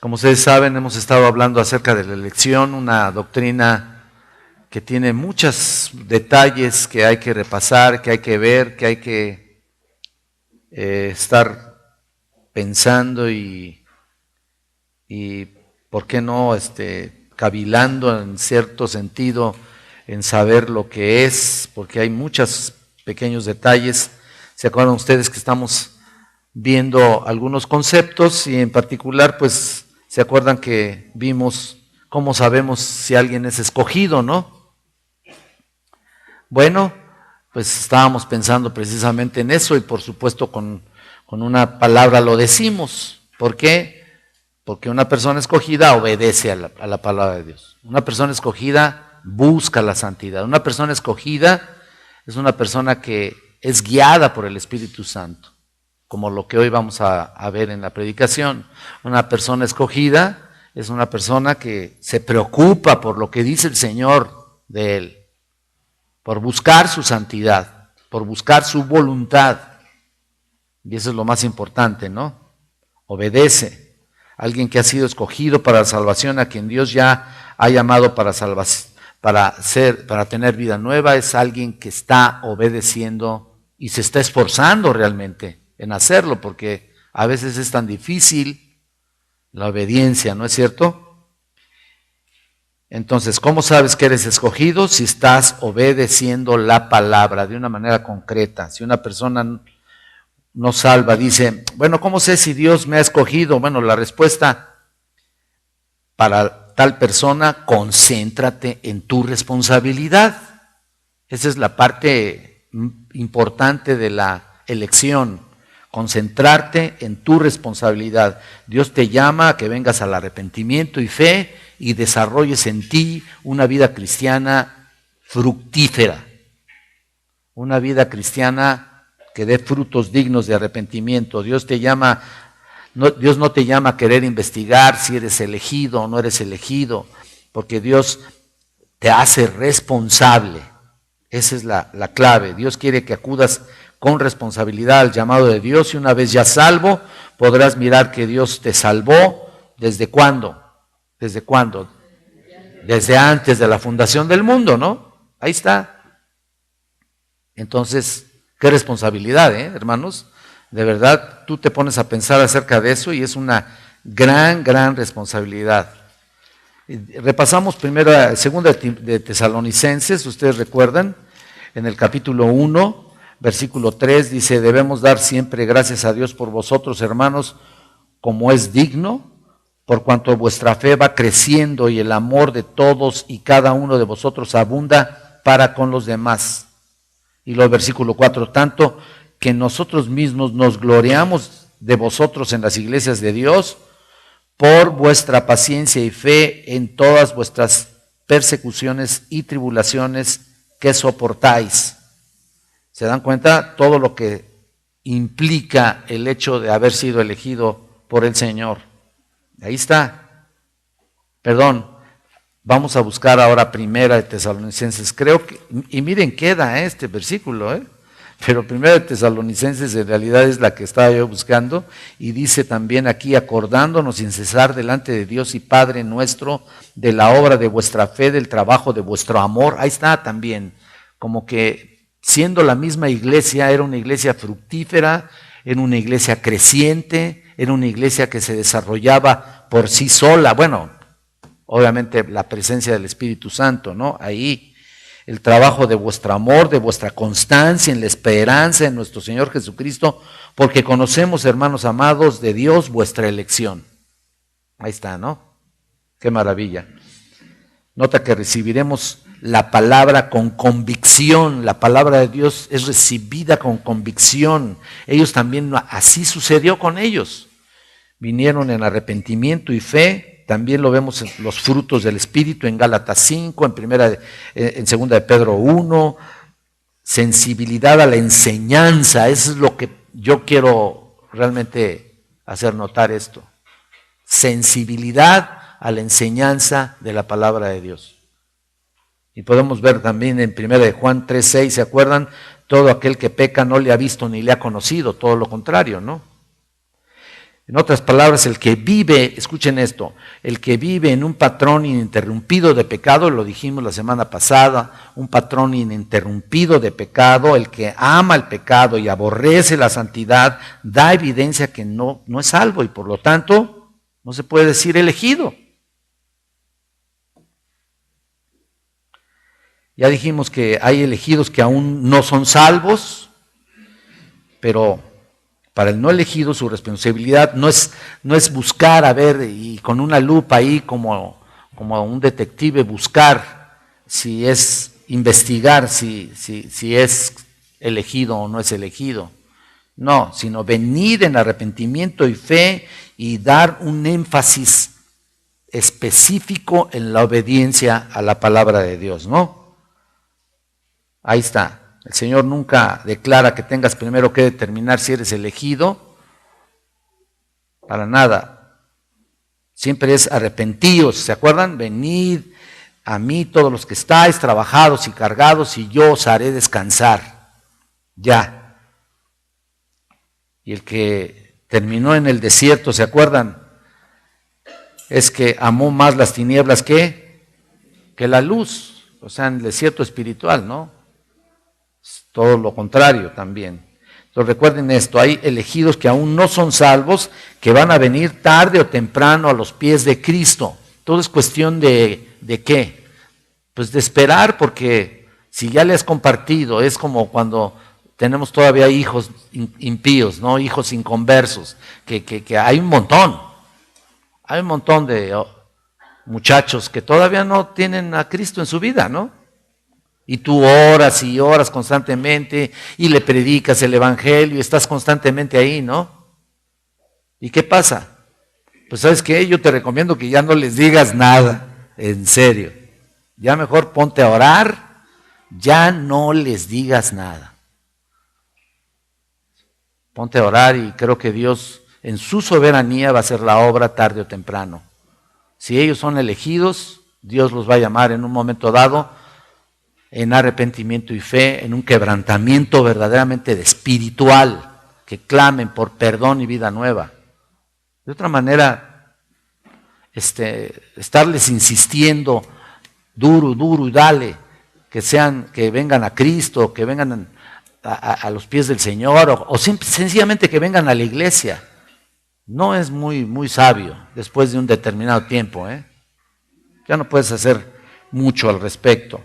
Como ustedes saben, hemos estado hablando acerca de la elección, una doctrina que tiene muchos detalles que hay que repasar, que hay que ver, que hay que estar pensando y ¿por qué no cavilando en cierto sentido en saber lo que es? Porque hay muchos pequeños detalles. ¿Se acuerdan ustedes que estamos viendo algunos conceptos y en particular, pues, se acuerdan que vimos cómo sabemos si alguien es escogido, ¿no? Bueno, pues estábamos pensando precisamente en eso y por supuesto con una palabra lo decimos. ¿Por qué? Porque una persona escogida obedece a la palabra de Dios. Una persona escogida busca la santidad. Una persona escogida es una persona que es guiada por el Espíritu Santo, como lo que hoy vamos a ver en la predicación. Una persona escogida es una persona que se preocupa por lo que dice el Señor de él, por buscar su santidad, por buscar su voluntad. Y eso es lo más importante, ¿no? Obedece. Alguien que ha sido escogido para la salvación, a quien Dios ya ha llamado para tener vida nueva, es alguien que está obedeciendo y se está esforzando realmente en hacerlo, porque a veces es tan difícil la obediencia, ¿no es cierto? Entonces, ¿cómo sabes que eres escogido? Si estás obedeciendo la palabra de una manera concreta. Si una persona no salva, dice, bueno, ¿cómo sé si Dios me ha escogido? Bueno, la respuesta para tal persona, concéntrate en tu responsabilidad. Esa es la parte importante de la elección, concentrarte en tu responsabilidad. Dios te llama a que vengas al arrepentimiento y fe y desarrolles en ti una vida cristiana fructífera, una vida cristiana que dé frutos dignos de arrepentimiento. Dios no te llama a querer investigar si eres elegido o no eres elegido, porque Dios te hace responsable. Esa es la clave. Dios quiere que acudas con responsabilidad al llamado de Dios y una vez ya salvo, podrás mirar que Dios te salvó. ¿Desde cuándo? ¿Desde cuándo? Desde antes de la fundación del mundo, ¿no? Ahí está. Entonces, qué responsabilidad, hermanos. De verdad, tú te pones a pensar acerca de eso y es una gran, gran responsabilidad. Repasamos primero a segunda de Tesalonicenses, ustedes recuerdan, en el capítulo 1, versículo 3, dice, debemos dar siempre gracias a Dios por vosotros, hermanos, como es digno, por cuanto vuestra fe va creciendo y el amor de todos y cada uno de vosotros abunda para con los demás. Y luego el versículo 4, tanto que nosotros mismos nos gloriamos de vosotros en las iglesias de Dios por vuestra paciencia y fe en todas vuestras persecuciones y tribulaciones que soportáis. ¿Se dan cuenta? Todo lo que implica el hecho de haber sido elegido por el Señor. Ahí está. Perdón, vamos a buscar ahora primera de Tesalonicenses. Creo que, y miren, queda este versículo, pero primera de Tesalonicenses en realidad es la que estaba yo buscando y dice también aquí, acordándonos sin cesar delante de Dios y Padre nuestro de la obra de vuestra fe, del trabajo de vuestro amor. Ahí está también, como que siendo la misma iglesia, era una iglesia fructífera, era una iglesia creciente, era una iglesia que se desarrollaba por sí sola. Bueno, obviamente la presencia del Espíritu Santo, ¿no? Ahí. El trabajo de vuestro amor, de vuestra constancia en la esperanza en nuestro Señor Jesucristo, porque conocemos, hermanos amados, de Dios vuestra elección. Ahí está, ¿no? Qué maravilla. Nota que recibiremos la palabra con convicción. La palabra de Dios es recibida con convicción. Ellos también, así sucedió con ellos. Vinieron en arrepentimiento y fe. También lo vemos en los frutos del Espíritu en Gálatas 5, en segunda de Pedro 1, sensibilidad a la enseñanza. Eso es lo que yo quiero realmente hacer notar esto. Sensibilidad a la enseñanza de la palabra de Dios. Y podemos ver también en primera de Juan 3:6, ¿se acuerdan? Todo aquel que peca no le ha visto ni le ha conocido, todo lo contrario, ¿no? En otras palabras, el que vive, escuchen esto, el que vive en un patrón ininterrumpido de pecado, lo dijimos la semana pasada, un patrón ininterrumpido de pecado, el que ama el pecado y aborrece la santidad, da evidencia que no es salvo y por lo tanto no se puede decir elegido. Ya dijimos que hay elegidos que aún no son salvos, pero para el no elegido su responsabilidad no es buscar a ver y con una lupa ahí como un detective buscar si es investigar si es elegido o no es elegido. No, sino venir en arrepentimiento y fe y dar un énfasis específico en la obediencia a la palabra de Dios, ¿no? Ahí está. El Señor nunca declara que tengas primero que determinar si eres elegido, para nada. Siempre es arrepentidos, ¿se acuerdan? Venid a mí todos los que estáis trabajados y cargados y yo os haré descansar. Ya. Y el que terminó en el desierto, ¿se acuerdan? Es que amó más las tinieblas que la luz, o sea, en el desierto espiritual, ¿no? Todo lo contrario también. Entonces recuerden esto, hay elegidos que aún no son salvos, que van a venir tarde o temprano a los pies de Cristo. Todo es cuestión de ¿qué? Pues de esperar, porque si ya le has compartido, es como cuando tenemos todavía hijos impíos, ¿no? Hijos inconversos, que hay un montón. Hay un montón de muchachos que todavía no tienen a Cristo en su vida, ¿no? Y tú oras y oras constantemente y le predicas el evangelio y estás constantemente ahí, ¿no? ¿Y qué pasa? Pues ¿sabes qué? Yo te recomiendo que ya no les digas nada, en serio. Ya mejor ponte a orar, ya no les digas nada. Ponte a orar y creo que Dios en su soberanía va a hacer la obra tarde o temprano. Si ellos son elegidos, Dios los va a llamar en un momento dado en arrepentimiento y fe, en un quebrantamiento verdaderamente espiritual, que clamen por perdón y vida nueva. De otra manera, estarles insistiendo duro y dale, que vengan a Cristo, que vengan a los pies del Señor, o sencillamente que vengan a la iglesia, no es muy sabio después de un determinado tiempo, ¿eh? Ya no puedes hacer mucho al respecto.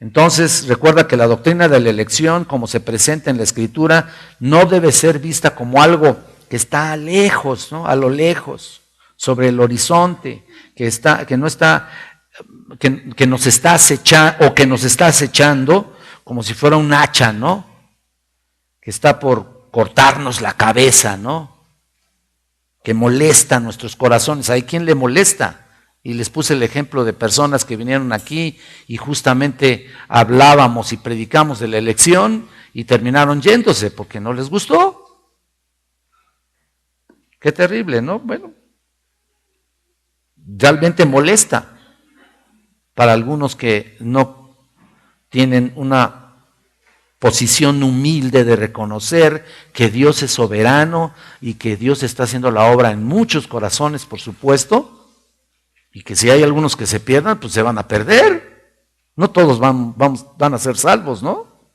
Entonces, recuerda que la doctrina de la elección, como se presenta en la Escritura, no debe ser vista como algo que está lejos, ¿no? A lo lejos, sobre el horizonte, que nos está acechando, o que nos está acechando como si fuera un hacha, ¿no? Que está por cortarnos la cabeza, ¿no? Que molesta nuestros corazones. ¿Hay quien le molesta? Y les puse el ejemplo de personas que vinieron aquí y justamente hablábamos y predicamos de la elección y terminaron yéndose porque no les gustó. Qué terrible, ¿no? Bueno, realmente molesta para algunos que no tienen una posición humilde de reconocer que Dios es soberano y que Dios está haciendo la obra en muchos corazones, por supuesto. Y que si hay algunos que se pierdan, pues se van a perder. No todos van a ser salvos, ¿no?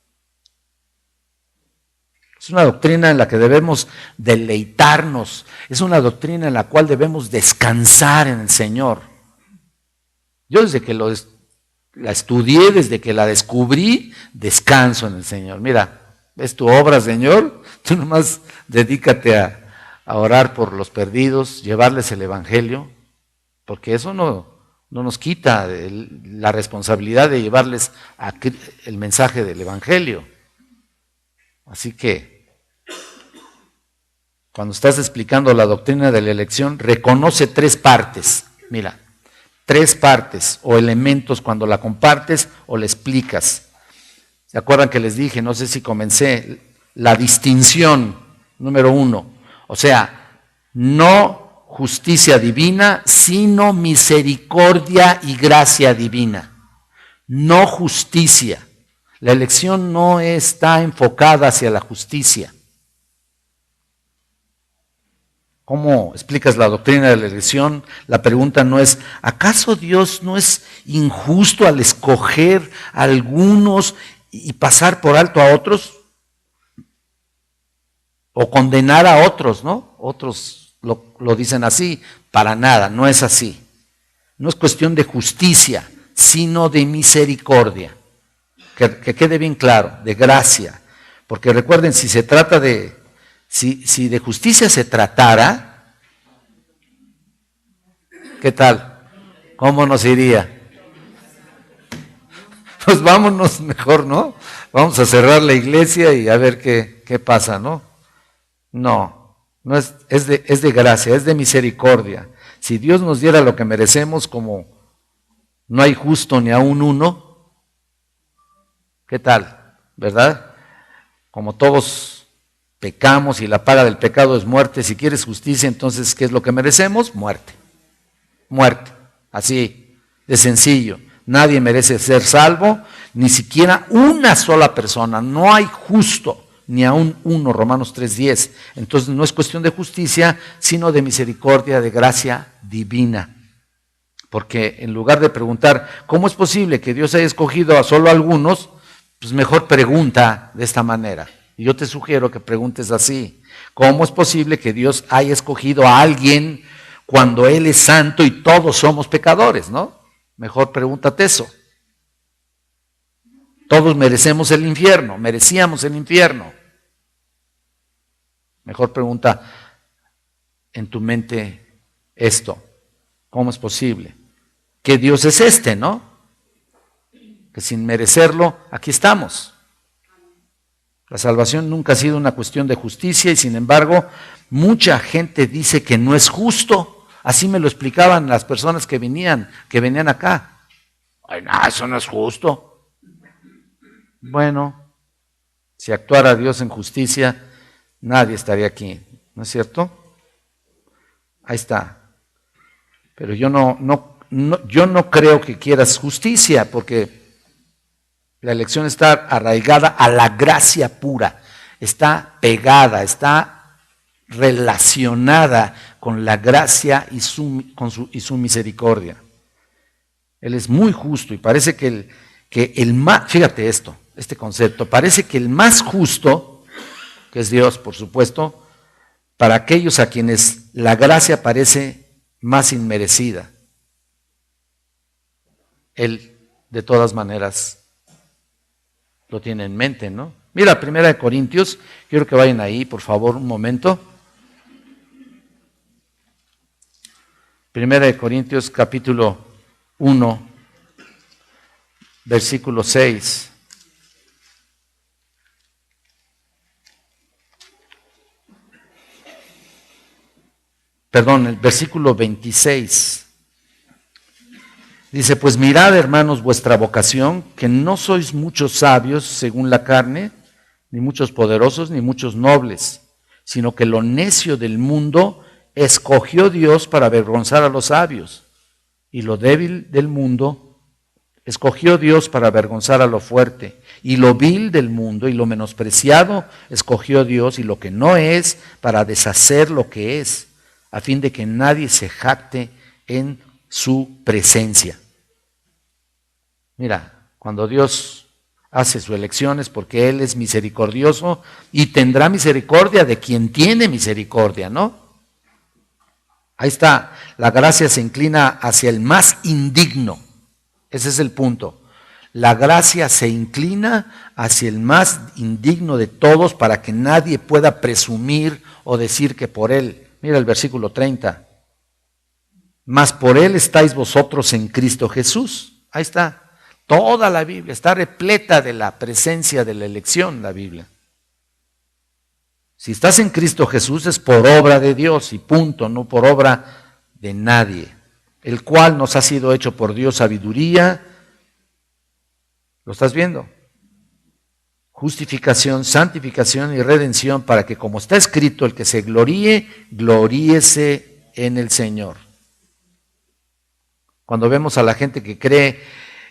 Es una doctrina en la que debemos deleitarnos. Es una doctrina en la cual debemos descansar en el Señor. Yo desde que la estudié, desde que la descubrí, descanso en el Señor. Mira, es tu obra, Señor. Tú nomás dedícate a orar por los perdidos, llevarles el evangelio. Porque eso no nos quita la responsabilidad de llevarles el mensaje del evangelio. Así que, cuando estás explicando la doctrina de la elección, reconoce 3 partes. Mira, 3 partes o elementos cuando la compartes o la explicas. ¿Se acuerdan que les dije? No sé si comencé. La distinción, número 1. O sea, no justicia divina, sino misericordia y gracia divina. No justicia. La elección no está enfocada hacia la justicia. ¿Cómo explicas la doctrina de la elección? La pregunta no es, ¿acaso Dios no es injusto al escoger a algunos y pasar por alto a otros? O condenar a otros, ¿no? Otros lo dicen así, para nada, no es así. No es cuestión de justicia, sino de misericordia. Que quede bien claro, de gracia. Porque recuerden, si se trata de, si de justicia se tratara, ¿qué tal? ¿Cómo nos iría? Pues vámonos mejor, ¿no? Vamos a cerrar la iglesia y a ver qué pasa, ¿no? No es de gracia, es de misericordia. Si Dios nos diera lo que merecemos, como no hay justo ni aún uno, ¿qué tal? ¿Verdad? Como todos pecamos y la paga del pecado es muerte, si quieres justicia, entonces, ¿qué es lo que merecemos? Muerte. Muerte. Así, de sencillo. Nadie merece ser salvo, ni siquiera una sola persona. No hay justo, ni aún uno, Romanos 3:10. Entonces no es cuestión de justicia, sino de misericordia, de gracia divina. Porque en lugar de preguntar, ¿cómo es posible que Dios haya escogido a solo algunos? Pues mejor pregunta de esta manera. Y yo te sugiero que preguntes así. ¿Cómo es posible que Dios haya escogido a alguien cuando Él es santo y todos somos pecadores, ¿no? Mejor pregúntate eso. Todos merecemos el infierno, merecíamos el infierno. Mejor pregunta en tu mente esto. ¿Cómo es posible? ¿Qué Dios es este, no? Que sin merecerlo, aquí estamos. La salvación nunca ha sido una cuestión de justicia y sin embargo, mucha gente dice que no es justo. Así me lo explicaban las personas que venían acá. Ay, no, eso no es justo. Bueno, si actuara Dios en justicia, nadie estaría aquí, ¿no es cierto? Ahí está. Pero yo yo no creo que quieras justicia, porque la elección está arraigada a la gracia pura, está pegada, está relacionada con la gracia y su misericordia. Él es muy justo y parece que el más, fíjate este concepto, parece que el más justo, que es Dios, por supuesto, para aquellos a quienes la gracia parece más inmerecida. Él, de todas maneras, lo tiene en mente, ¿no? Mira, 1 Corintios, quiero que vayan ahí, por favor, un momento. 1 Corintios capítulo 1, versículo 6. Perdón, el versículo 26. Dice, pues mirad, hermanos, vuestra vocación, que no sois muchos sabios según la carne, ni muchos poderosos, ni muchos nobles, sino que lo necio del mundo escogió Dios para avergonzar a los sabios, y lo débil del mundo escogió Dios para avergonzar a lo fuerte, y lo vil del mundo y lo menospreciado escogió Dios, y lo que no es, para deshacer lo que es, a fin de que nadie se jacte en su presencia. Mira, cuando Dios hace su elección es porque Él es misericordioso y tendrá misericordia de quien tiene misericordia, ¿no? Ahí está, la gracia se inclina hacia el más indigno, ese es el punto. La gracia se inclina hacia el más indigno de todos para que nadie pueda presumir o decir que por Él. Mira el versículo 30. Mas por Él estáis vosotros en Cristo Jesús. Ahí está. Toda la Biblia está repleta de la presencia de la elección, la Biblia. Si estás en Cristo Jesús es por obra de Dios y punto, no por obra de nadie. El cual nos ha sido hecho por Dios sabiduría. ¿Lo estás viendo? Justificación, santificación y redención para que, como está escrito, el que se gloríe, gloríese en el Señor. Cuando vemos a la gente que cree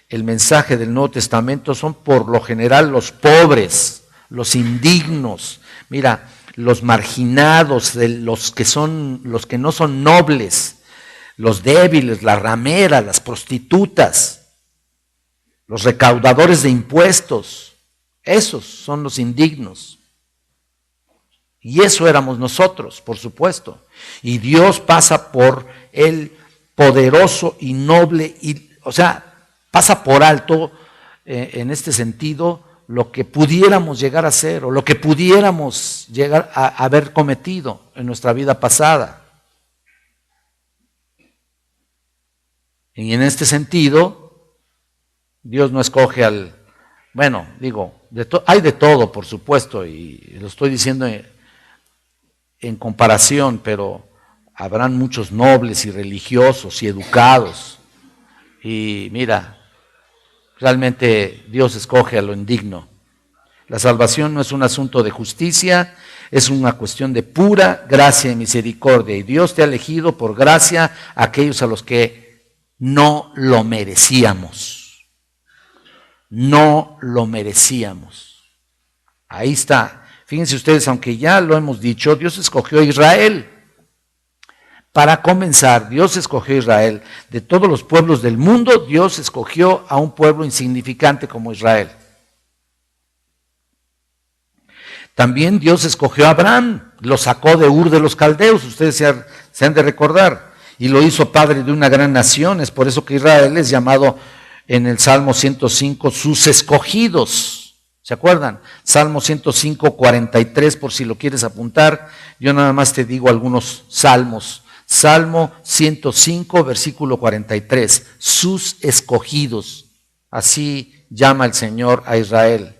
el mensaje del Nuevo Testamento, son por lo general los pobres, los indignos. Mira, los marginados, los que no son nobles, los débiles, las rameras, las prostitutas, los recaudadores de impuestos. Esos son los indignos. Y eso éramos nosotros, por supuesto. Y Dios pasa por el poderoso y noble, pasa por alto en este sentido lo que pudiéramos llegar a ser o lo que pudiéramos llegar a haber cometido en nuestra vida pasada. Y en este sentido, Dios no escoge hay de todo, por supuesto, y lo estoy diciendo en comparación, pero habrán muchos nobles y religiosos y educados. Y mira, realmente Dios escoge a lo indigno. La salvación no es un asunto de justicia, es una cuestión de pura gracia y misericordia. Y Dios te ha elegido por gracia a aquellos a los que no lo merecíamos. No lo merecíamos. Ahí está. Fíjense ustedes, aunque ya lo hemos dicho, Dios escogió a Israel. Para comenzar, Dios escogió a Israel. De todos los pueblos del mundo, Dios escogió a un pueblo insignificante como Israel. También Dios escogió a Abraham, lo sacó de Ur de los Caldeos, ustedes se han de recordar, y lo hizo padre de una gran nación. Es por eso que Israel es llamado en el Salmo 105 sus escogidos. ¿Se acuerdan? Salmo 105, 43, por si lo quieres apuntar. Yo nada más te digo algunos salmos. Salmo 105, versículo 43. Sus escogidos. Así llama el Señor a Israel.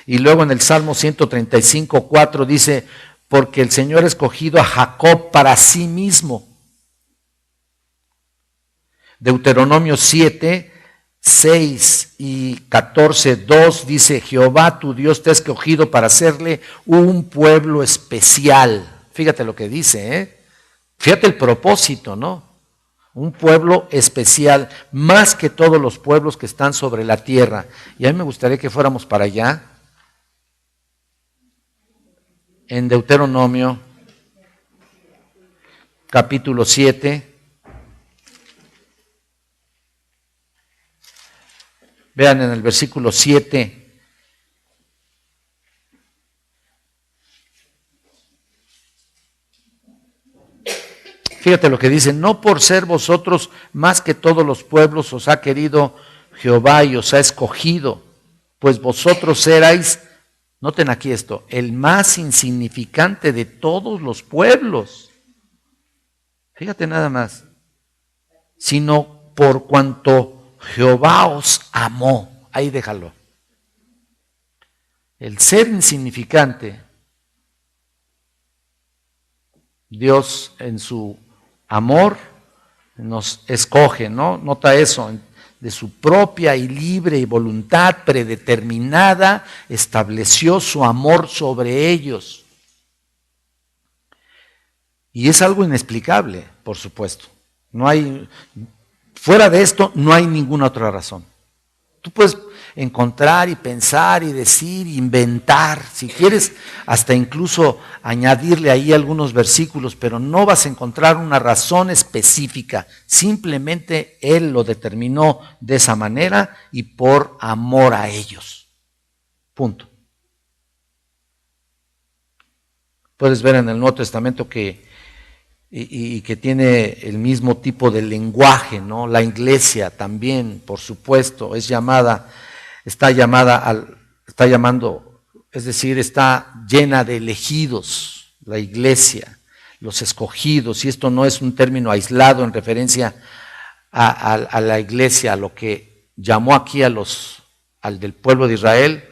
Y luego en el Salmo 135, 4 dice, porque el Señor ha escogido a Jacob para sí mismo. Deuteronomio 7, 6 y 14, 2 dice, Jehová tu Dios te ha escogido para hacerle un pueblo especial. Fíjate lo que dice, Fíjate el propósito, ¿no? Un pueblo especial, más que todos los pueblos que están sobre la tierra. Y a mí me gustaría que fuéramos para allá. En Deuteronomio, capítulo 7. Vean en el versículo 7. Fíjate lo que dice, no por ser vosotros más que todos los pueblos os ha querido Jehová y os ha escogido, pues vosotros erais, noten aquí esto, el más insignificante de todos los pueblos. Fíjate nada más, sino por cuanto Jehová os amó. Ahí déjalo. El ser insignificante, Dios en su amor nos escoge, ¿no? Nota eso, de su propia y libre voluntad predeterminada, estableció su amor sobre ellos. Y es algo inexplicable, por supuesto. Fuera de esto, no hay ninguna otra razón. Tú puedes encontrar y pensar y decir, inventar, si quieres, hasta incluso añadirle ahí algunos versículos, pero no vas a encontrar una razón específica. Simplemente Él lo determinó de esa manera y por amor a ellos. Punto. Puedes ver en el Nuevo Testamento que tiene el mismo tipo de lenguaje, ¿no? La iglesia también, por supuesto, está llena de elegidos, la iglesia, los escogidos, y esto no es un término aislado en referencia a la iglesia, a lo que llamó aquí al del pueblo de Israel.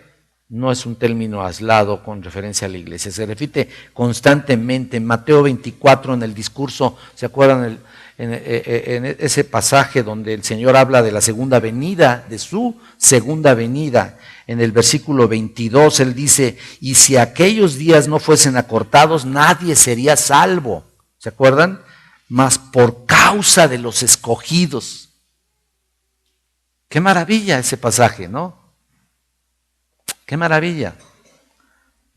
No es un término aislado con referencia a la iglesia, se repite constantemente. En Mateo 24, en el discurso, ¿se acuerdan? En ese pasaje donde el Señor habla de la segunda venida, de su segunda venida, en el versículo 22, Él dice, y si aquellos días no fuesen acortados, nadie sería salvo. ¿Se acuerdan? Mas por causa de los escogidos. Qué maravilla ese pasaje, ¿no? Qué maravilla.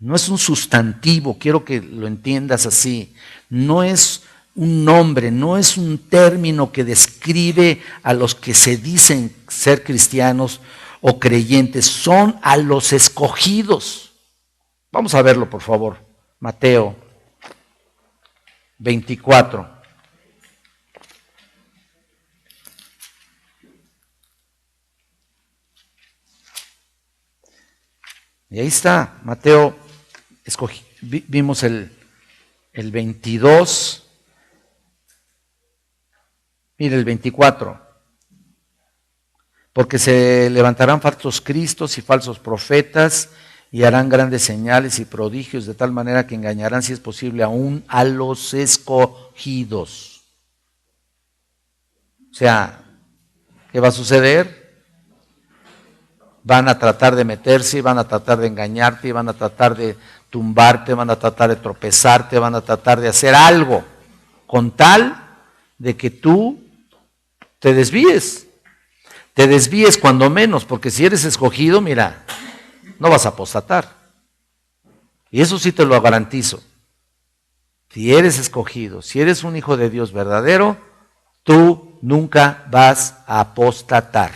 No es un sustantivo, quiero que lo entiendas así. No es un nombre, no es un término que describe a los que se dicen ser cristianos o creyentes, son a los escogidos. Vamos a verlo, por favor. Mateo 24. Y ahí está, Mateo, vimos el 22, mire el 24. Porque se levantarán falsos cristos y falsos profetas y harán grandes señales y prodigios de tal manera que engañarán, si es posible, aún a los escogidos. O sea, ¿qué va a suceder? Van a tratar de meterse, van a tratar de engañarte, van a tratar de tumbarte, van a tratar de tropezarte, van a tratar de hacer algo con tal de que tú te desvíes. Te desvíes cuando menos, porque si eres escogido, mira, no vas a apostatar. Y eso sí te lo garantizo. Si eres escogido, si eres un hijo de Dios verdadero, tú nunca vas a apostatar.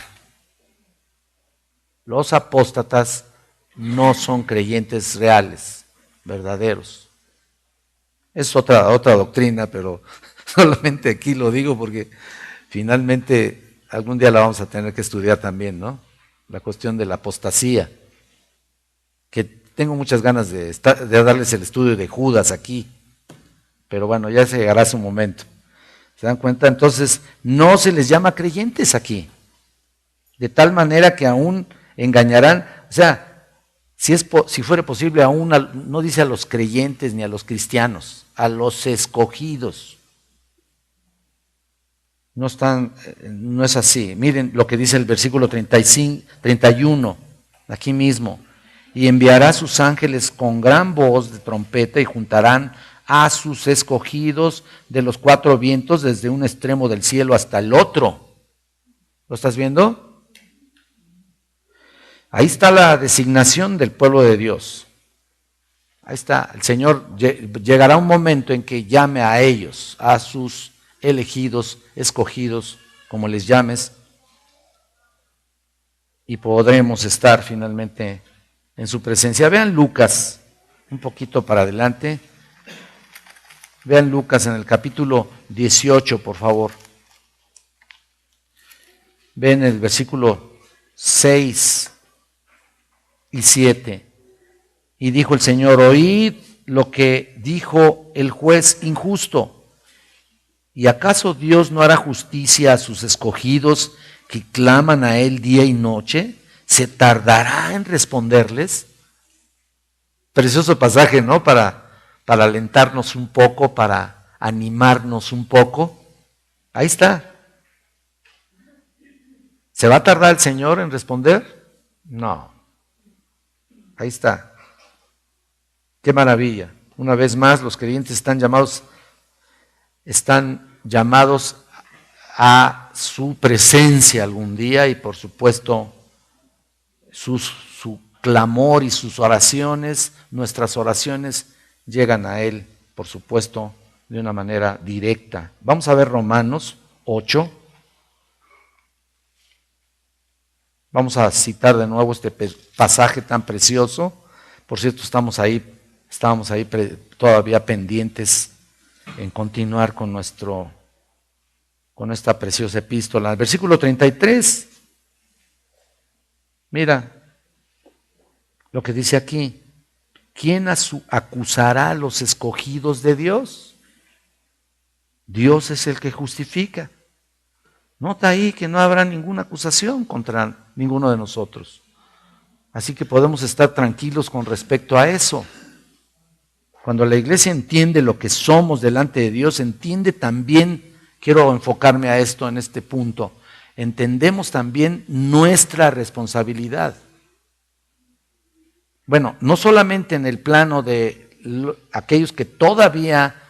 Los apóstatas no son creyentes reales, verdaderos. Es otra doctrina, pero solamente aquí lo digo porque finalmente algún día la vamos a tener que estudiar también, ¿no? La cuestión de la apostasía, que tengo muchas ganas de darles el estudio de Judas aquí, pero bueno, ya se llegará su momento. ¿Se dan cuenta? Entonces, no se les llama creyentes aquí, de tal manera que aún engañarán, o sea, si fuera posible, aún no dice a los creyentes ni a los cristianos, a los escogidos. No es así. Miren lo que dice el versículo 31, aquí mismo. Y enviará a sus ángeles con gran voz de trompeta y juntarán a sus escogidos de los cuatro vientos desde un extremo del cielo hasta el otro. ¿Lo estás viendo? Ahí está la designación del pueblo de Dios. Ahí está. El Señor llegará un momento en que llame a ellos, a sus elegidos, escogidos, como les llames, y podremos estar finalmente en su presencia. Vean Lucas, un poquito para adelante. Vean Lucas en el capítulo 18, por favor. Ven el versículo 6 y 7. Y dijo el Señor: oíd lo que dijo el juez injusto. ¿Y acaso Dios no hará justicia a sus escogidos que claman a Él día y noche? ¿Se tardará en responderles? Precioso pasaje, ¿no? Para alentarnos un poco, para animarnos un poco. Ahí está. ¿Se va a tardar el Señor en responder? No. Ahí está. Qué maravilla. Una vez más, los creyentes están llamados a su presencia algún día, y por supuesto su clamor y sus oraciones, nuestras oraciones llegan a Él, por supuesto, de una manera directa. Vamos a ver Romanos 8. Vamos a citar de nuevo este pasaje tan precioso. Por cierto, estábamos ahí todavía pendientes en continuar con esta preciosa epístola. Versículo 33. Mira lo que dice aquí. ¿Quién acusará a los escogidos de Dios? Dios es el que justifica. Nota ahí que no habrá ninguna acusación contra ninguno de nosotros. Así que podemos estar tranquilos con respecto a eso. Cuando la iglesia entiende lo que somos delante de Dios, entiende también, quiero enfocarme a esto en este punto, entendemos también nuestra responsabilidad. Bueno, no solamente en el plano de aquellos que todavía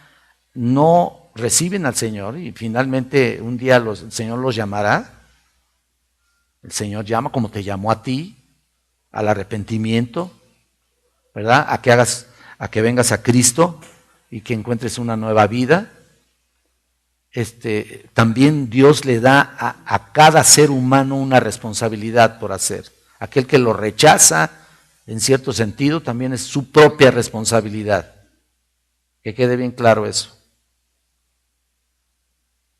no reciben al Señor y finalmente un día el Señor los llamará. El Señor llama como te llamó a ti, al arrepentimiento, ¿verdad? A que vengas a Cristo y que encuentres una nueva vida. También Dios le da a cada ser humano una responsabilidad por hacer. Aquel que lo rechaza, en cierto sentido, también es su propia responsabilidad. Que quede bien claro eso.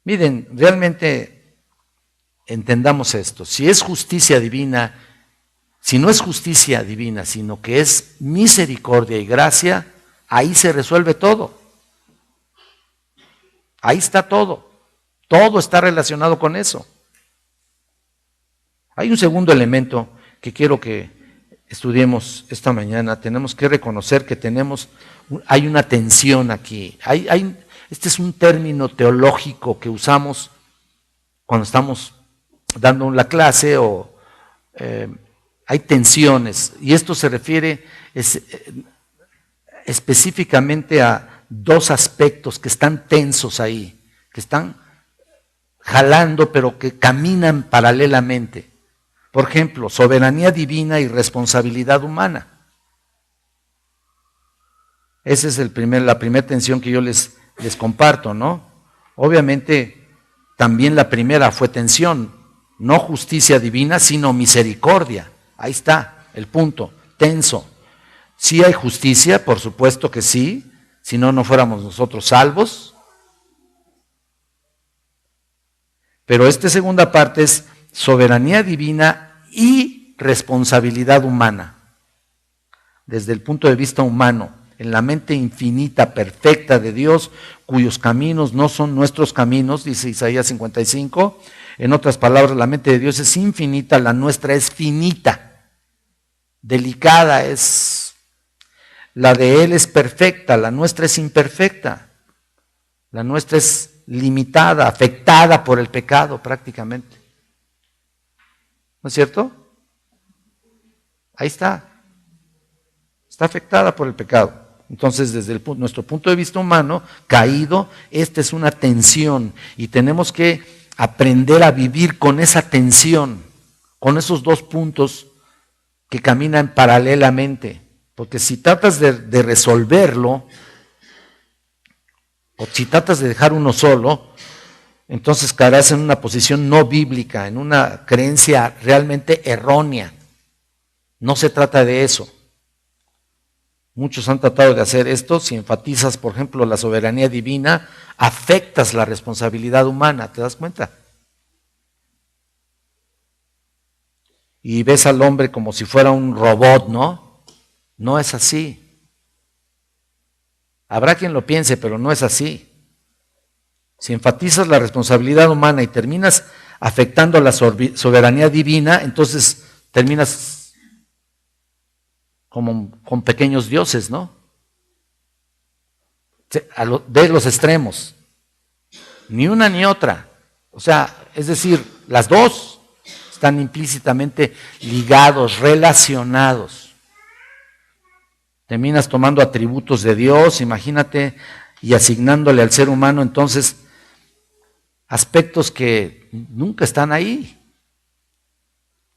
Miren, realmente entendamos esto. Si es justicia divina, si no es justicia divina, sino que es misericordia y gracia, ahí se resuelve todo. Ahí está todo. Todo está relacionado con eso. Hay un segundo elemento que quiero que estudiemos esta mañana. Tenemos que reconocer que hay una tensión aquí. Este es un término teológico que usamos cuando estamos dando la clase hay tensiones, y esto se refiere específicamente a dos aspectos que están tensos ahí, que están jalando pero que caminan paralelamente. Por ejemplo, soberanía divina y responsabilidad humana. Esa es la primera tensión que yo les comparto, ¿no? Obviamente, también la primera fue tensión, no justicia divina, sino misericordia. Ahí está el punto, tenso. Sí hay justicia, por supuesto que sí, si no, no fuéramos nosotros salvos. Pero esta segunda parte es soberanía divina y responsabilidad humana. Desde el punto de vista humano, en la mente infinita, perfecta de Dios, cuyos caminos no son nuestros caminos, dice Isaías 55. En otras palabras, la mente de Dios es infinita, la nuestra es finita. Delicada es, la de Él es perfecta, la nuestra es imperfecta, la nuestra es limitada, afectada por el pecado prácticamente. ¿No es cierto? Ahí está afectada por el pecado. Entonces, desde nuestro punto de vista humano, caído, esta es una tensión y tenemos que aprender a vivir con esa tensión, con esos dos puntos que caminan paralelamente, porque si tratas de resolverlo, o si tratas de dejar uno solo, entonces caerás en una posición no bíblica, en una creencia realmente errónea. No se trata de eso. Muchos han tratado de hacer esto. Si enfatizas, por ejemplo, la soberanía divina, afectas la responsabilidad humana, ¿te das cuenta? Y ves al hombre como si fuera un robot, ¿no? No es así. Habrá quien lo piense, pero no es así. Si enfatizas la responsabilidad humana y terminas afectando la soberanía divina, entonces terminas como con pequeños dioses, ¿no? De los extremos. Ni una ni otra. O sea, es decir, las dos están implícitamente ligados, relacionados. Terminas tomando atributos de Dios, imagínate, y asignándole al ser humano entonces aspectos que nunca están ahí,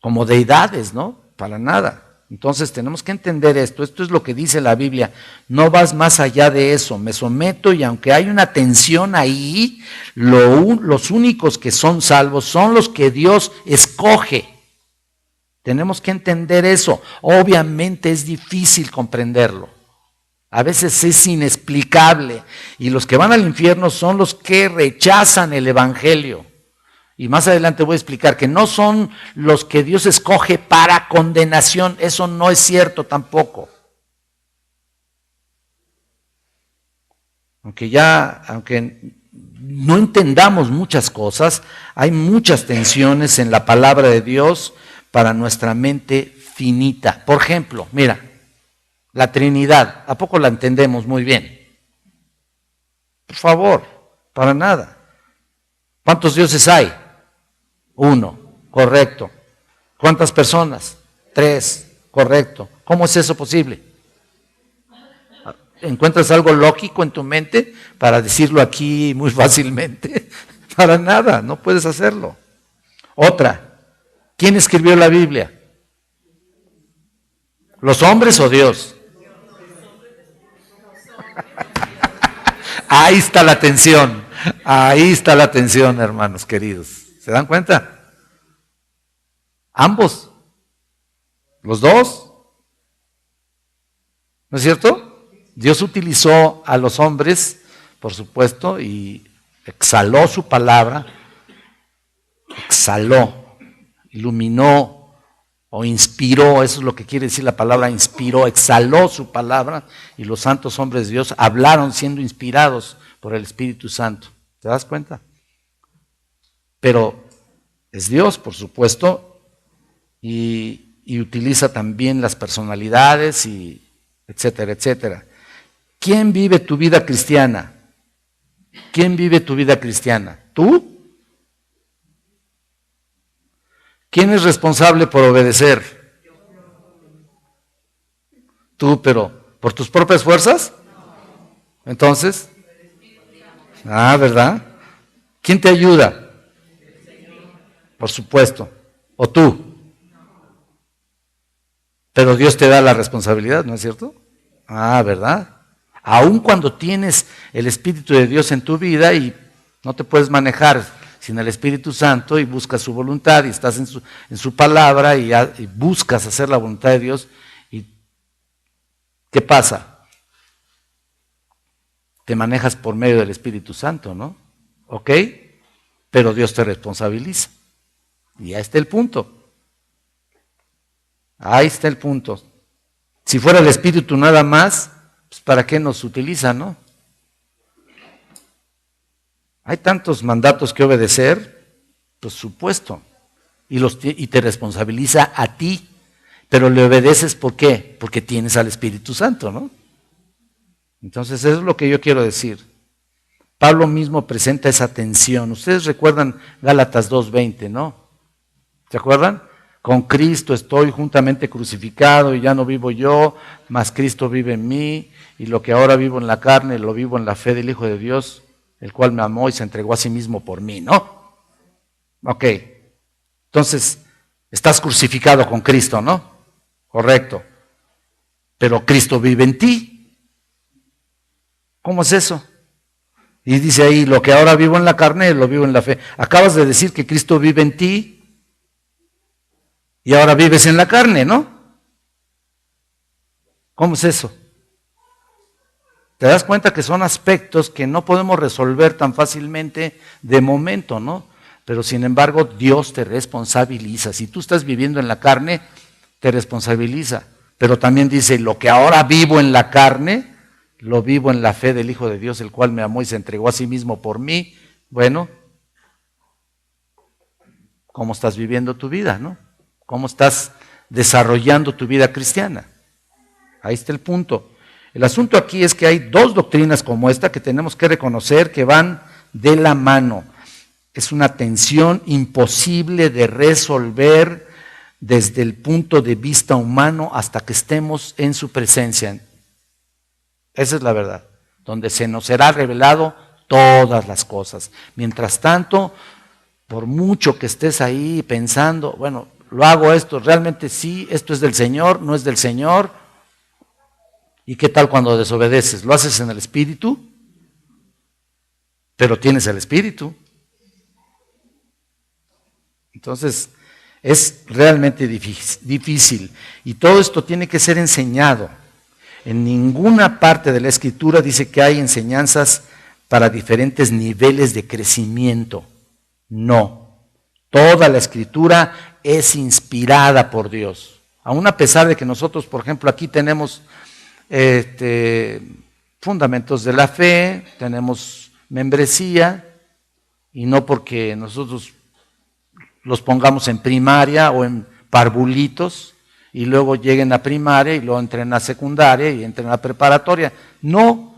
como deidades, ¿no? Para nada. Entonces tenemos que entender esto es lo que dice la Biblia, no vas más allá de eso, me someto y aunque hay una tensión ahí, los únicos que son salvos son los que Dios escoge. Tenemos que entender eso, obviamente es difícil comprenderlo, a veces es inexplicable y los que van al infierno son los que rechazan el Evangelio. Y más adelante voy a explicar que no son los que Dios escoge para condenación, eso no es cierto tampoco. Aunque no entendamos muchas cosas, hay muchas tensiones en la palabra de Dios para nuestra mente finita. Por ejemplo, mira, la Trinidad, ¿a poco la entendemos muy bien? Por favor, para nada. ¿Cuántos dioses hay? Uno, correcto. ¿Cuántas personas? 3, correcto. ¿Cómo es eso posible? ¿Encuentras algo lógico en tu mente para decirlo aquí muy fácilmente? Para nada, no puedes hacerlo. Otra, ¿quién escribió la Biblia? ¿Los hombres o Dios? Ahí está la tensión. Ahí está la tensión, hermanos queridos. ¿Se dan cuenta? Ambos. Los dos. ¿No es cierto? Dios utilizó a los hombres, por supuesto, y exhaló su palabra, exhaló, iluminó o inspiró, eso es lo que quiere decir la palabra inspiró, exhaló su palabra y los santos hombres de Dios hablaron siendo inspirados por el Espíritu Santo. ¿Te das cuenta? Pero es Dios, por supuesto, y utiliza también las personalidades, y etcétera, etcétera. ¿Quién vive tu vida cristiana? ¿Quién vive tu vida cristiana? ¿Tú? ¿Quién es responsable por obedecer? Tú, pero ¿por tus propias fuerzas? Entonces, ¿verdad? ¿Quién te ayuda? Por supuesto. ¿O tú? Pero Dios te da la responsabilidad, ¿no es cierto? ¿Verdad? Aun cuando tienes el Espíritu de Dios en tu vida y no te puedes manejar sin el Espíritu Santo y buscas su voluntad y estás en su palabra y buscas hacer la voluntad de Dios, ¿y qué pasa? Te manejas por medio del Espíritu Santo, ¿no? ¿Ok? Pero Dios te responsabiliza. Y ahí está el punto. Ahí está el punto. Si fuera el Espíritu nada más, pues ¿para qué nos utiliza, no? Hay tantos mandatos que obedecer, por supuesto, y te responsabiliza a ti, pero le obedeces ¿por qué? Porque tienes al Espíritu Santo, ¿no? Entonces eso es lo que yo quiero decir. Pablo mismo presenta esa tensión. Ustedes recuerdan Gálatas 2:20, ¿no? ¿Se acuerdan? Con Cristo estoy juntamente crucificado y ya no vivo yo, mas Cristo vive en mí, y lo que ahora vivo en la carne, lo vivo en la fe del Hijo de Dios, el cual me amó y se entregó a sí mismo por mí, ¿no? Ok. Entonces, estás crucificado con Cristo, ¿no? Correcto. Pero Cristo vive en ti. ¿Cómo es eso? Y dice ahí, lo que ahora vivo en la carne, lo vivo en la fe. Acabas de decir que Cristo vive en ti y ahora vives en la carne, ¿no? ¿Cómo es eso? Te das cuenta que son aspectos que no podemos resolver tan fácilmente de momento, ¿no? Pero sin embargo, Dios te responsabiliza. Si tú estás viviendo en la carne, te responsabiliza. Pero también dice, lo que ahora vivo en la carne, lo vivo en la fe del Hijo de Dios, el cual me amó y se entregó a sí mismo por mí. Bueno, ¿cómo estás viviendo tu vida, no? ¿Cómo estás desarrollando tu vida cristiana? Ahí está el punto. El asunto aquí es que hay dos doctrinas como esta que tenemos que reconocer que van de la mano. Es una tensión imposible de resolver desde el punto de vista humano hasta que estemos en su presencia. Esa es la verdad, donde se nos será revelado todas las cosas. Mientras tanto, por mucho que estés ahí pensando, bueno, lo hago esto, realmente sí, esto es del Señor, no es del Señor. ¿Y qué tal cuando desobedeces? ¿Lo haces en el Espíritu? Pero tienes el Espíritu. Entonces, es realmente difícil. Y todo esto tiene que ser enseñado. En ninguna parte de la Escritura dice que hay enseñanzas para diferentes niveles de crecimiento. No. Toda la Escritura es inspirada por Dios. Aún a pesar de que nosotros, por ejemplo, aquí tenemos fundamentos de la fe, tenemos membresía, y no porque nosotros los pongamos en primaria o en parvulitos y luego lleguen a primaria y luego entren a secundaria y entren a preparatoria. No.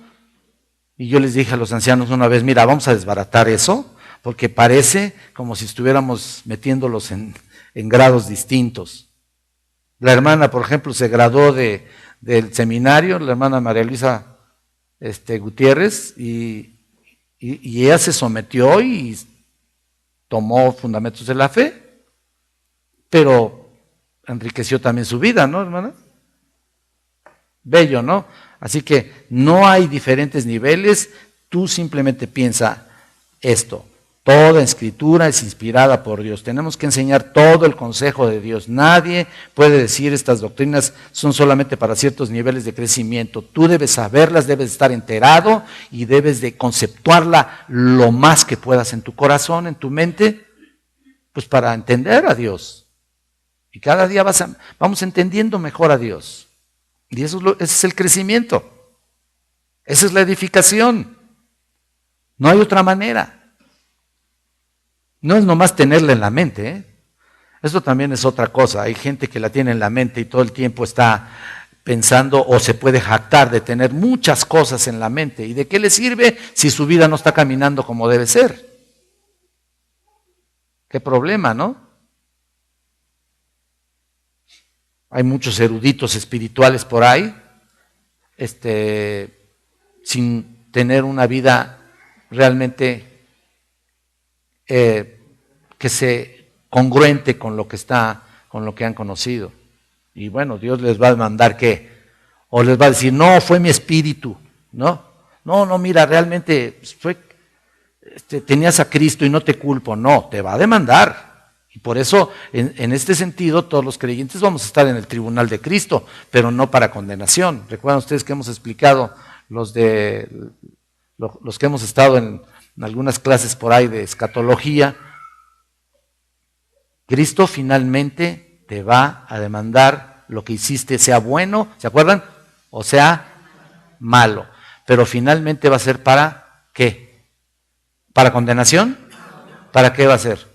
Y yo les dije a los ancianos una vez, mira, vamos a desbaratar eso, porque parece como si estuviéramos metiéndolos en grados distintos. La hermana, por ejemplo, se graduó del seminario, la hermana María Luisa Gutiérrez, y ella se sometió y tomó fundamentos de la fe, pero enriqueció también su vida, ¿no, hermana? Bello, ¿no? Así que no hay diferentes niveles, tú simplemente piensa esto. Toda escritura es inspirada por Dios. Tenemos que enseñar todo el consejo de Dios. Nadie puede decir estas doctrinas son solamente para ciertos niveles de crecimiento. Tú debes saberlas, debes estar enterado y debes de conceptuarla lo más que puedas en tu corazón, en tu mente, pues para entender a Dios. Y cada día vamos entendiendo mejor a Dios. Y ese es el crecimiento. Esa es la edificación. No hay otra manera. No es nomás tenerla en la mente, ¿eh? Esto también es otra cosa. Hay gente que la tiene en la mente y todo el tiempo está pensando o se puede jactar de tener muchas cosas en la mente. ¿Y de qué le sirve si su vida no está caminando como debe ser? Qué problema, ¿no? Hay muchos eruditos espirituales por ahí, sin tener una vida realmente que se congruente con lo que han conocido. Y bueno, Dios les va a mandar ¿qué? O les va a decir, no, fue mi espíritu, ¿no? No, mira, realmente tenías a Cristo y no te culpo. No, te va a demandar. Y por eso, en este sentido, todos los creyentes vamos a estar en el tribunal de Cristo, pero no para condenación. Recuerdan ustedes que hemos explicado los que hemos estado en algunas clases por ahí de escatología. Cristo finalmente te va a demandar lo que hiciste, sea bueno, ¿se acuerdan? O sea malo. Pero finalmente va a ser ¿para qué? ¿Para condenación? ¿Para qué va a ser?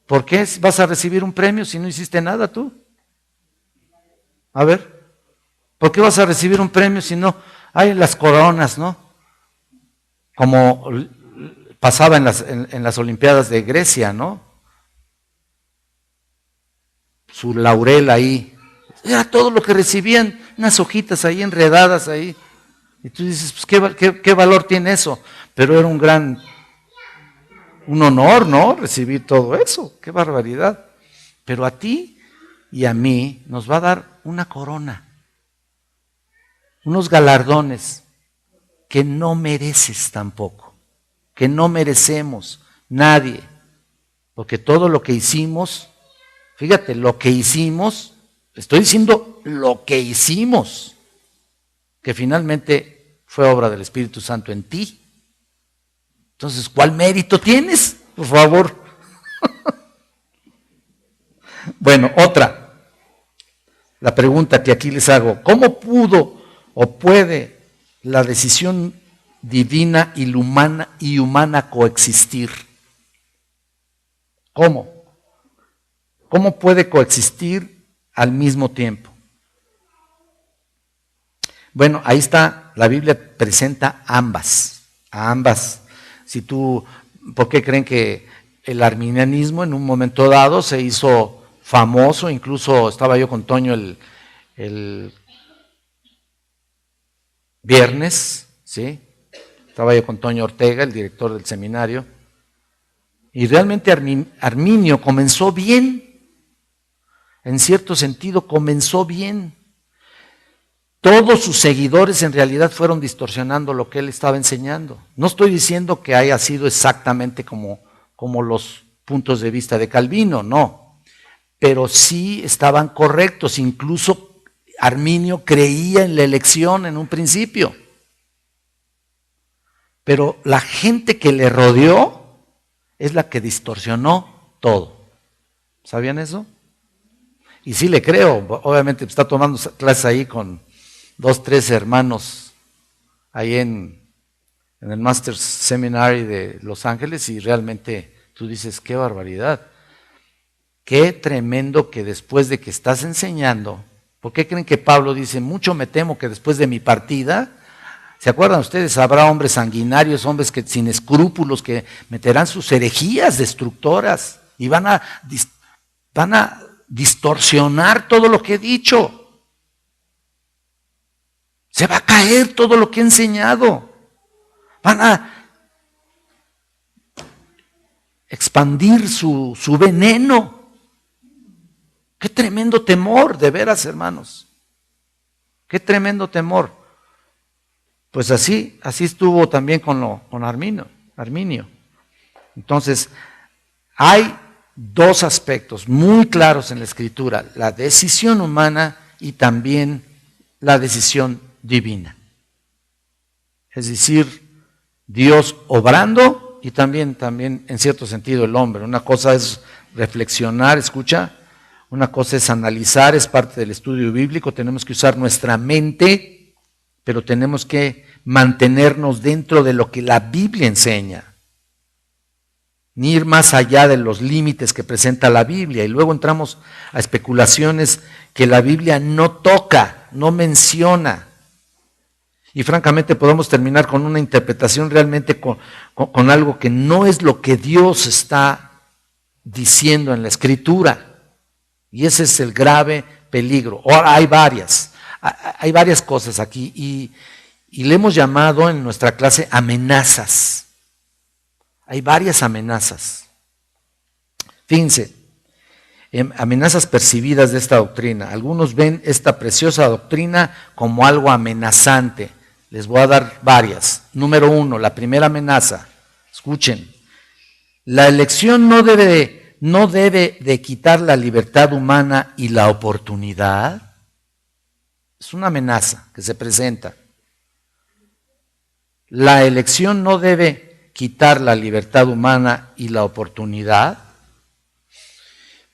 ¿Por qué vas a recibir un premio si no hiciste nada tú? A ver, ¿por qué vas a recibir un premio si no? Hay las coronas, ¿no? Como pasaba en las Olimpiadas de Grecia, ¿no? Su laurel ahí, era todo lo que recibían, unas hojitas ahí enredadas ahí. Y tú dices, pues, ¿qué valor tiene eso? Pero era un honor, ¿no? Recibir todo eso, qué barbaridad. Pero a ti y a mí nos va a dar una corona, unos galardones que no mereces tampoco, que no merecemos nadie, porque todo lo que hicimos, fíjate, lo que hicimos, estoy diciendo lo que hicimos, que finalmente fue obra del Espíritu Santo en ti. Entonces, ¿cuál mérito tienes? Por favor. Bueno, otra. La pregunta que aquí les hago, ¿cómo pudo o puede la decisión divina y humana coexistir? ¿Cómo? ¿Cómo puede coexistir al mismo tiempo? Bueno, ahí está, la Biblia presenta ambas. ¿Por qué creen que el arminianismo en un momento dado se hizo famoso? Incluso estaba yo con Toño el viernes, ¿sí? Estaba yo con Toño Ortega, el director del seminario, y realmente Arminio comenzó bien, en cierto sentido comenzó bien. Todos sus seguidores en realidad fueron distorsionando lo que él estaba enseñando. No estoy diciendo que haya sido exactamente como los puntos de vista de Calvino, no. Pero sí estaban correctos. Incluso Arminio creía en la elección en un principio. Pero la gente que le rodeó es la que distorsionó todo. ¿Sabían eso? Y sí le creo. Obviamente está tomando clases ahí con 2, 3 hermanos ahí en el Masters Seminary de Los Ángeles y realmente tú dices, qué barbaridad, qué tremendo que después de que estás enseñando, ¿por qué creen que Pablo dice, mucho me temo que después de mi partida, ¿se acuerdan ustedes? Habrá hombres sanguinarios, hombres que sin escrúpulos, que meterán sus herejías destructoras y van a distorsionar todo lo que he dicho. Se va a caer todo lo que he enseñado. Van a expandir su veneno. Qué tremendo temor, de veras, hermanos. Qué tremendo temor. Pues así estuvo también con Arminio. Entonces, hay dos aspectos muy claros en la Escritura: la decisión humana y también la decisión divina. Es decir, Dios obrando y también en cierto sentido el hombre. Una cosa es reflexionar, escucha, una cosa es analizar, es parte del estudio bíblico, tenemos que usar nuestra mente, pero tenemos que mantenernos dentro de lo que la Biblia enseña, ni ir más allá de los límites que presenta la Biblia, y luego entramos a especulaciones que la Biblia no toca, no menciona. Y francamente podemos terminar con una interpretación realmente con algo que no es lo que Dios está diciendo en la Escritura. Y ese es el grave peligro. Ahora hay varias cosas aquí y le hemos llamado en nuestra clase amenazas. Hay varias amenazas. Fíjense, amenazas percibidas de esta doctrina. Algunos ven esta preciosa doctrina como algo amenazante. Les voy a dar varias. Número 1, la primera amenaza. Escuchen. La elección no debe de quitar la libertad humana y la oportunidad. Es una amenaza que se presenta. La elección no debe quitar la libertad humana y la oportunidad.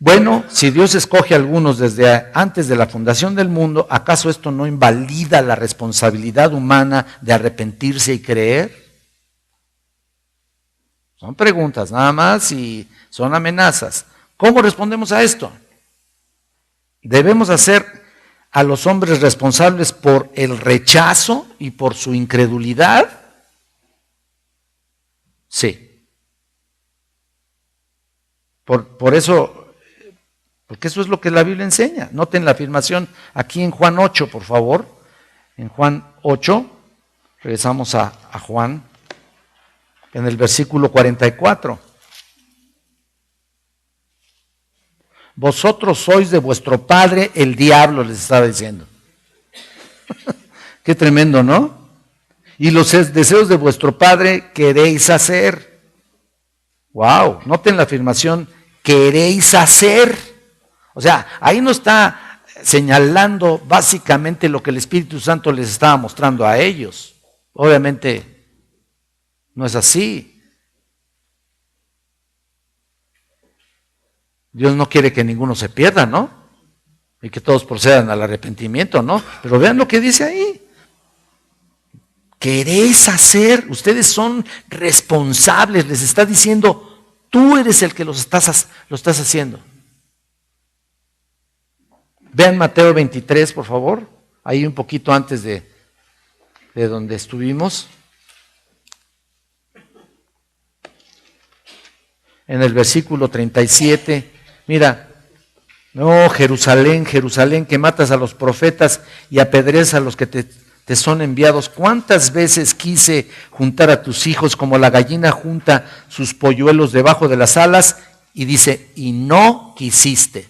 Bueno, si Dios escoge a algunos desde antes de la fundación del mundo, ¿acaso esto no invalida la responsabilidad humana de arrepentirse y creer? Son preguntas nada más y son amenazas. ¿Cómo respondemos a esto? ¿Debemos hacer a los hombres responsables por el rechazo y por su incredulidad? Sí. Por eso, porque eso es lo que la Biblia enseña. Noten la afirmación aquí en Juan 8, por favor. En Juan 8, regresamos a Juan, en el versículo 44. Vosotros sois de vuestro padre el diablo, les estaba diciendo. Qué tremendo, ¿no? Y los deseos de vuestro padre queréis hacer. Wow, noten la afirmación, queréis hacer. O sea, ahí no está señalando básicamente lo que el Espíritu Santo les estaba mostrando a ellos. Obviamente no es así. Dios no quiere que ninguno se pierda, ¿no? Y que todos procedan al arrepentimiento, ¿no? Pero vean lo que dice ahí. Queréis hacer, ustedes son responsables, les está diciendo, tú eres el que lo estás haciendo. Vean Mateo 23, por favor, ahí un poquito antes de donde estuvimos. En el versículo 37, mira, no, Jerusalén, Jerusalén, que matas a los profetas y apedreas a los que te son enviados. ¿Cuántas veces quise juntar a tus hijos como la gallina junta sus polluelos debajo de las alas? Y dice, y no quisiste.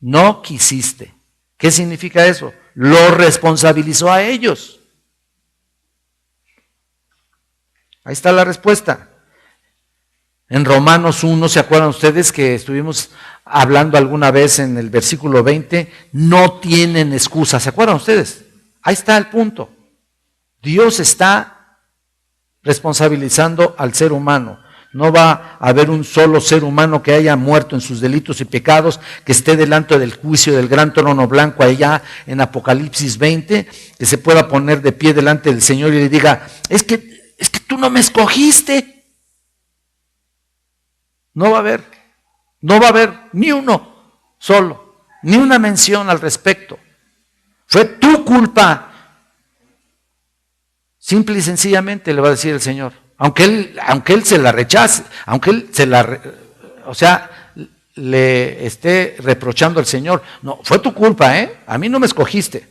No quisiste. ¿Qué significa eso? Lo responsabilizó a ellos. Ahí está la respuesta. En Romanos 1, ¿se acuerdan ustedes que estuvimos hablando alguna vez en el versículo 20? No tienen excusa. ¿Se acuerdan ustedes? Ahí está el punto. Dios está responsabilizando al ser humano. No va a haber un solo ser humano que haya muerto en sus delitos y pecados, que esté delante del juicio del gran trono blanco allá en Apocalipsis 20, que se pueda poner de pie delante del Señor y le diga, es que tú no me escogiste. No va a haber ni uno solo, ni una mención al respecto. Fue tu culpa. Simple y sencillamente le va a decir el Señor. Aunque él se la rechace, aunque él le esté reprochando al Señor. No, fue tu culpa, a mí no me escogiste.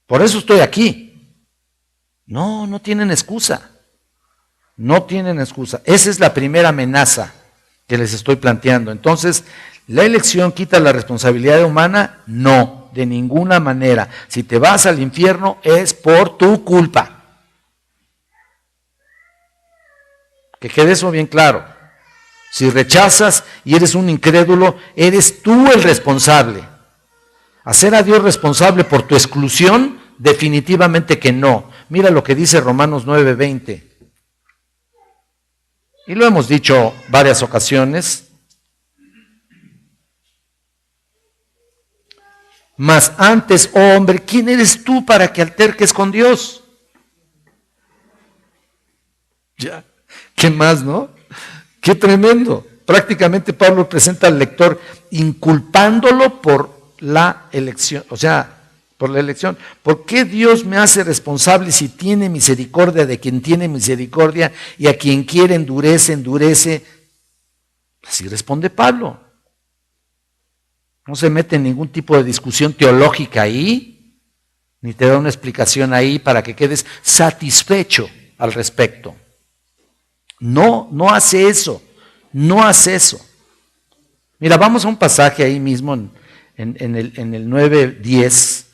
Por eso estoy aquí. No tienen excusa. No tienen excusa. Esa es la primera amenaza que les estoy planteando. Entonces, ¿la elección quita la responsabilidad humana? No. de ninguna manera. Si te vas al infierno es por tu culpa. Que quede eso bien claro. Si rechazas y eres un incrédulo, eres tú el responsable. Hacer a Dios responsable por tu exclusión, definitivamente que no. Mira lo que dice Romanos 9:20. Y lo hemos dicho varias ocasiones. Mas antes, oh hombre, ¿quién eres tú para que alterques con Dios? Ya, ¿qué más, no? Qué tremendo. Prácticamente Pablo presenta al lector inculpándolo por la elección, o sea, por la elección. ¿Por qué Dios me hace responsable si tiene misericordia de quien tiene misericordia y a quien quiere endurece? Así responde Pablo. No se mete en ningún tipo de discusión teológica ahí, ni te da una explicación ahí para que quedes satisfecho al respecto. No, no hace eso, no hace eso. Mira, vamos a un pasaje ahí mismo en el 9:10.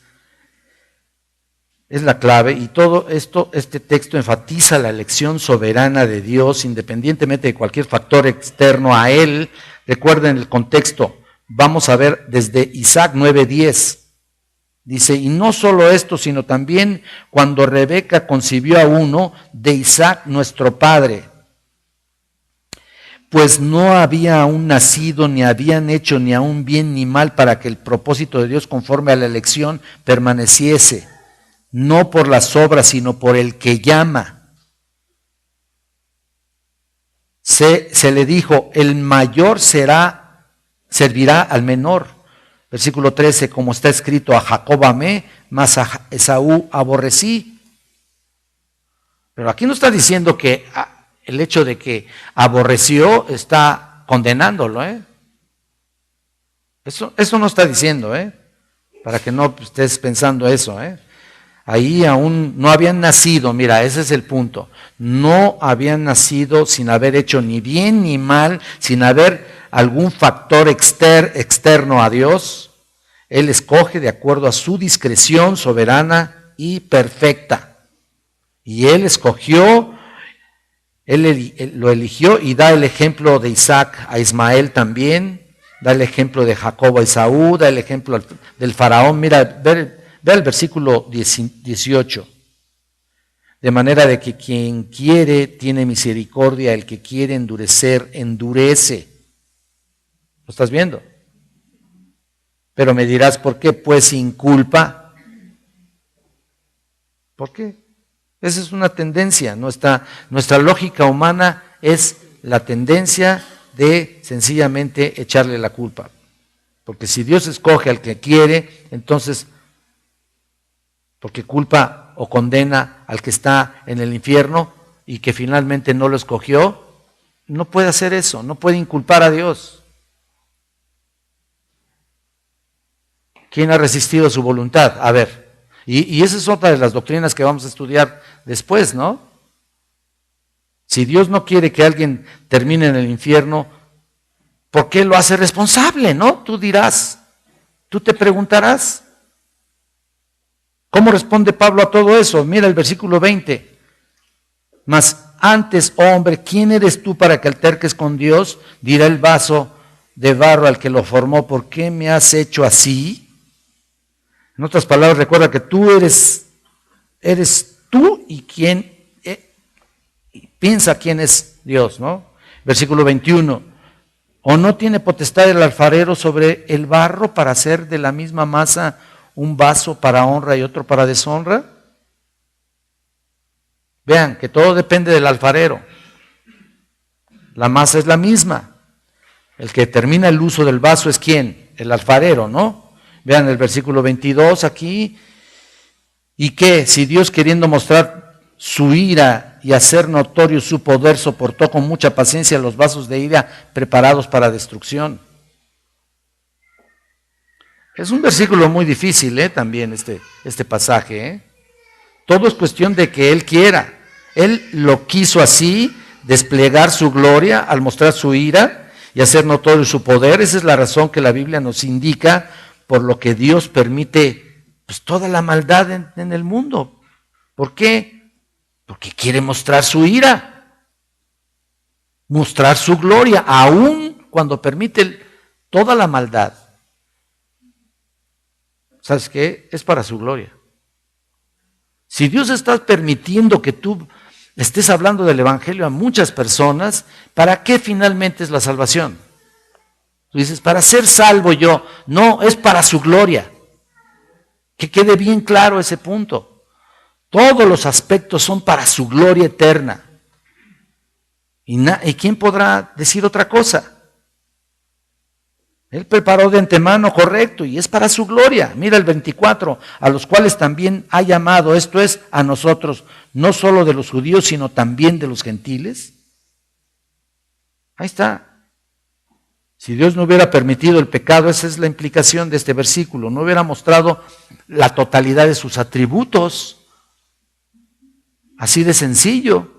Es la clave, y todo esto, este texto enfatiza la elección soberana de Dios, independientemente de cualquier factor externo a él. Recuerden el contexto. Vamos a ver desde Isaac 9:10. Dice, y no solo esto, sino también cuando Rebeca concibió a uno de Isaac nuestro padre, pues no había aún nacido, ni habían hecho ni aún bien ni mal para que el propósito de Dios conforme a la elección permaneciese, no por las obras, sino por el que llama. Se le dijo, el mayor servirá al menor. Versículo 13, como está escrito, a Jacob amé, mas a Esaú aborrecí. Pero aquí no está diciendo que el hecho de que aborreció está condenándolo, Eso no está diciendo, para que no estés pensando eso, Ahí aún no habían nacido, mira, ese es el punto. No habían nacido sin haber hecho ni bien ni mal, sin haber algún factor externo a Dios. Él escoge de acuerdo a su discreción soberana y perfecta. Y Él escogió, Él lo eligió y da el ejemplo de Isaac a Ismael también, da el ejemplo de Jacob a Esaú, da el ejemplo del faraón. Mira, ve el versículo 18. De manera de que quien quiere tiene misericordia, el que quiere endurecer, endurece. ¿Lo estás viendo? Pero me dirás, ¿por qué? Pues sin culpa. ¿Por qué? Esa es una tendencia. Nuestra lógica humana es la tendencia de sencillamente echarle la culpa. Porque si Dios escoge al que quiere, entonces, porque culpa o condena al que está en el infierno y que finalmente no lo escogió, no puede hacer eso, no puede inculpar a Dios. ¿Quién ha resistido su voluntad? A ver, y esa es otra de las doctrinas que vamos a estudiar después, ¿no? Si Dios no quiere que alguien termine en el infierno, ¿por qué lo hace responsable, no? Tú dirás, tú te preguntarás. ¿Cómo responde Pablo a todo eso? Mira el versículo 20. Mas antes, oh hombre, ¿quién eres tú para que alterques con Dios? Dirá el vaso de barro al que lo formó, ¿por qué me has hecho así? En otras palabras, recuerda que tú eres tú y quien piensa quién es Dios, ¿no? Versículo 21. ¿O no tiene potestad el alfarero sobre el barro para hacer de la misma masa un vaso para honra y otro para deshonra? Vean que todo depende del alfarero. La masa es la misma. El que determina el uso del vaso es ¿quién? El alfarero, ¿no? Vean el versículo 22 aquí. ¿Y qué? Si Dios, queriendo mostrar su ira y hacer notorio su poder, soportó con mucha paciencia los vasos de ira preparados para destrucción. Es un versículo muy difícil, también este pasaje. Todo es cuestión de que Él quiera. Él lo quiso así, desplegar su gloria al mostrar su ira y hacer notorio su poder. Esa es la razón que la Biblia nos indica por lo que Dios permite pues, toda la maldad en el mundo. ¿Por qué? Porque quiere mostrar su ira, mostrar su gloria, aun cuando permite toda la maldad. ¿Sabes qué? Es para su gloria. Si Dios está permitiendo que tú estés hablando del Evangelio a muchas personas, ¿para qué finalmente es la salvación? Tú dices, para ser salvo yo. No, es para su gloria. Que quede bien claro ese punto. Todos los aspectos son para su gloria eterna. ¿Y quién podrá decir otra cosa? Él preparó de antemano, correcto, y es para su gloria. Mira el 24, a los cuales también ha llamado, esto es, a nosotros, no solo de los judíos, sino también de los gentiles. Ahí está. Si Dios no hubiera permitido el pecado, esa es la implicación de este versículo, no hubiera mostrado la totalidad de sus atributos, así de sencillo,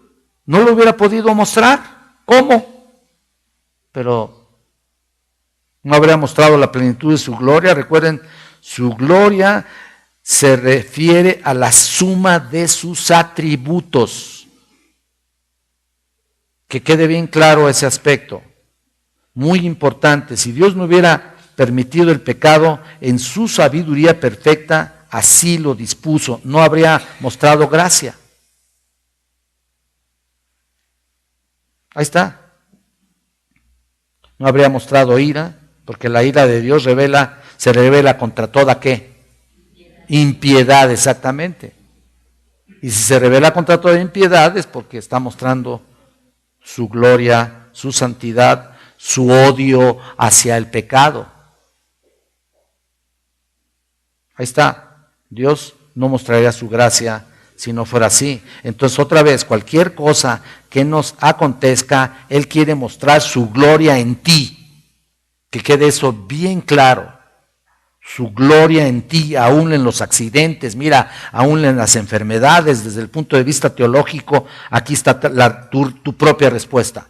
no lo hubiera podido mostrar. ¿Cómo? Pero no habría mostrado la plenitud de su gloria. Recuerden, su gloria se refiere a la suma de sus atributos. Que quede bien claro ese aspecto. Muy importante. Si Dios no hubiera permitido el pecado, en su sabiduría perfecta, así lo dispuso. No habría mostrado gracia. Ahí está. No habría mostrado ira, porque la ira de Dios se revela contra toda ¿qué? Impiedad, exactamente. Y si se revela contra toda impiedad es porque está mostrando su gloria, su santidad, su odio hacia el pecado. Ahí está. Dios no mostraría su gracia si no fuera así. Entonces, otra vez, cualquier cosa que nos acontezca, Él quiere mostrar su gloria en ti. Que quede eso bien claro. Su gloria en ti, aún en los accidentes, mira, aún en las enfermedades, desde el punto de vista teológico, aquí está tu propia respuesta.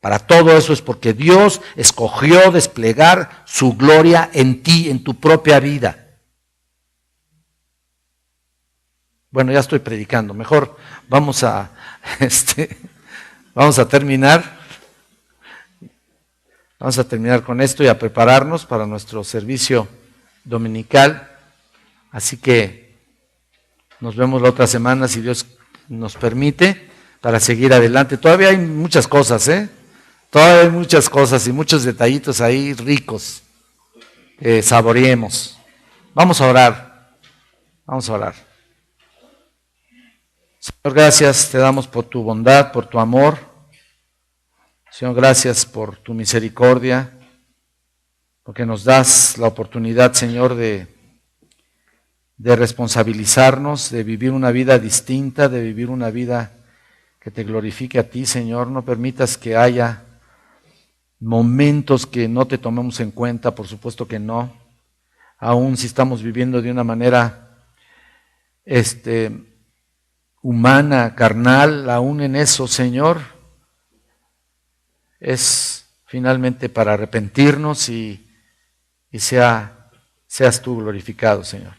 Para todo eso es porque Dios escogió desplegar su gloria en ti, en tu propia vida. Bueno, ya estoy predicando, mejor vamos a terminar. Vamos a terminar con esto y a prepararnos para nuestro servicio dominical. Así que nos vemos la otra semana, si Dios nos permite, para seguir adelante. Todavía hay muchas cosas, Todavía hay muchas cosas y muchos detallitos ahí ricos. Saboreemos. Vamos a orar. Vamos a orar. Señor, gracias te damos por tu bondad, por tu amor. Señor, gracias por tu misericordia, porque nos das la oportunidad, Señor, de responsabilizarnos, de vivir una vida distinta, de vivir una vida que te glorifique a ti, Señor. No permitas que haya momentos que no te tomemos en cuenta, por supuesto que no. Aún si estamos viviendo de una manera humana, carnal, aún en eso, Señor, es finalmente para arrepentirnos y seas tú glorificado, Señor.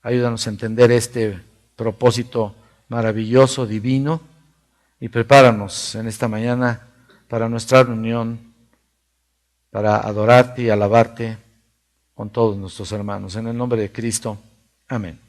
Ayúdanos a entender este propósito maravilloso, divino, y prepáranos en esta mañana para nuestra reunión, para adorarte y alabarte con todos nuestros hermanos. En el nombre de Cristo. Amén.